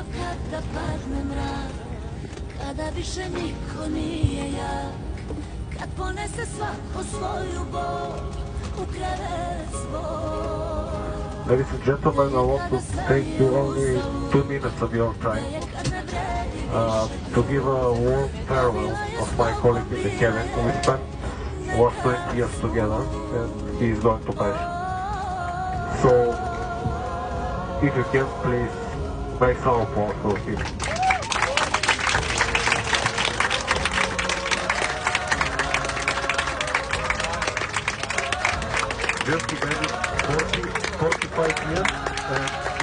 kada padne mrak, kada više niko nije jak, kad ponese svako svoju bol u krevet svoj. Ladies and gentlemen, I want to take you only 2 minutes of your time to give a warm farewell of my colleague in the cabin. We spent last 20 years together and he is going to pass. So, if you can, please make some applause for him. Just imagine 45 years and